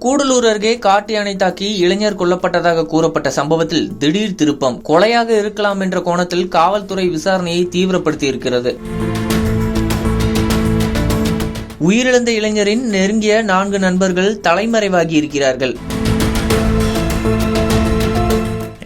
கூடலூர் அருகே காட்டு யானை தாக்கி இளைஞர் கொல்லப்பட்டதாக கூறப்பட்ட சம்பவத்தில் திடீர் திருப்பம். கொலையாக இருக்கலாம் என்ற கோணத்தில் காவல்துறை விசாரணையை தீவிரப்படுத்தியிருக்கிறது. உயிரிழந்த இளைஞரின் நெருங்கிய 4 நண்பர்கள் தலைமறைவாகி இருக்கிறார்கள்.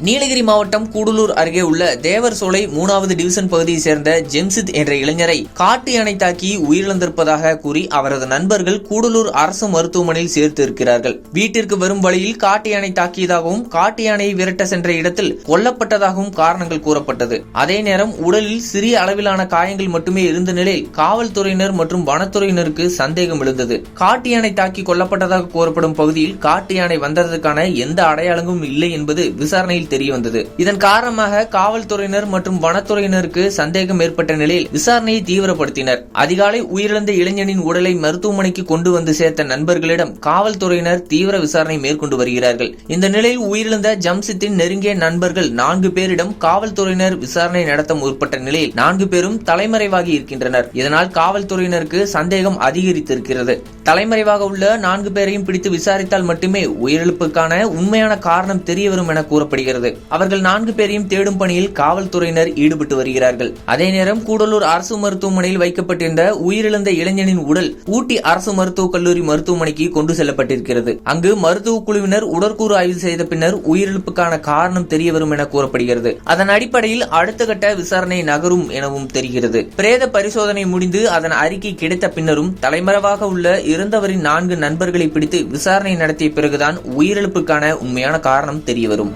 நீலகிரி மாவட்டம் கூடலூர் அருகே உள்ள தேவர் சோலை 3வது டிவிசன் பகுதியை சேர்ந்த ஜெம்சித் என்ற இளைஞரை காட்டு யானை தாக்கி உயிரிழந்திருப்பதாக கூறி அவரது நண்பர்கள் கூடலூர் அரசு மருத்துவமனையில் சேர்த்து இருக்கிறார்கள். வீட்டிற்கு வரும் வழியில் காட்டு யானை தாக்கியதாகவும் காட்டு யானையை விரட்ட சென்ற இடத்தில் கொல்லப்பட்டதாகவும் காரணங்கள் கூறப்பட்டது. அதே நேரம் உடலில் சிறிய அளவிலான காயங்கள் மட்டுமே இருந்த நிலையில் காவல்துறையினர் மற்றும் வனத்துறையினருக்கு சந்தேகம் எழுந்தது. காட்டு யானை தாக்கி கொல்லப்பட்டதாக கூறப்படும் பகுதியில் காட்டு யானை வந்ததற்கான எந்த அடையாளங்களும் இல்லை என்பது விசாரணையில் தெரிய வந்தது. இதன் காரணமாக காவல்துறையினர் மற்றும் வனத்துறையினருக்கு சந்தேகம் ஏற்பட்ட நிலையில் விசாரணையை தீவிரப்படுத்தினர். அதிகாலை உயிரிழந்த இளைஞனின் உடலை மருத்துவமனைக்கு கொண்டு வந்து சேர்த்த நண்பர்களிடம் காவல்துறையினர் தீவிர விசாரணை மேற்கொண்டு வருகிறார்கள். இந்த நிலையில் உயிரிழந்த ஜம்சித்தின் நெருங்கிய நண்பர்கள் 4 பேரிடம் காவல்துறையினர் விசாரணை நடத்த முற்பட்ட நிலையில் 4 பேரும் தலைமறைவாகி இருக்கின்றனர். இதனால் காவல்துறையினருக்கு சந்தேகம் அதிகரித்திருக்கிறது. தலைமறைவாக உள்ள 4 பேரையும் பிடித்து விசாரித்தால் மட்டுமே உயிரிழப்புக்கான உண்மையான காரணம் தெரியவரும் என கூறப்படுகிறது. அவர்கள் 4 பேரையும் தேடும் பணியில் காவல்துறையினர் ஈடுபட்டு வருகிறார்கள். அதே நேரம் கூடலூர் அரசு மருத்துவமனையில் வைக்கப்பட்டிருந்த உயிரிழந்த இளைஞனின் உடல் ஊட்டி அரசு மருத்துவக் கல்லூரி மருத்துவமனைக்கு கொண்டு செல்லப்பட்டிருக்கிறது. அங்கு மருத்துவ குழுவினர் உடற்கூறு ஆய்வு செய்த பின்னர் உயிரிழப்புக்கான காரணம் தெரியவரும் என கூறப்படுகிறது. அதன் அடிப்படையில் அடுத்த கட்ட விசாரணை நகரும் எனவும் தெரிகிறது. பிரேத பரிசோதனை முடிந்து அதன் அறிக்கை கிடைத்த பின்னரும் தலைமறைவாக உள்ள இறந்தவரின் 4 நண்பர்களை பிடித்து விசாரணை நடத்திய பிறகுதான் உயிரிழப்புக்கான உண்மையான காரணம் தெரியவரும்.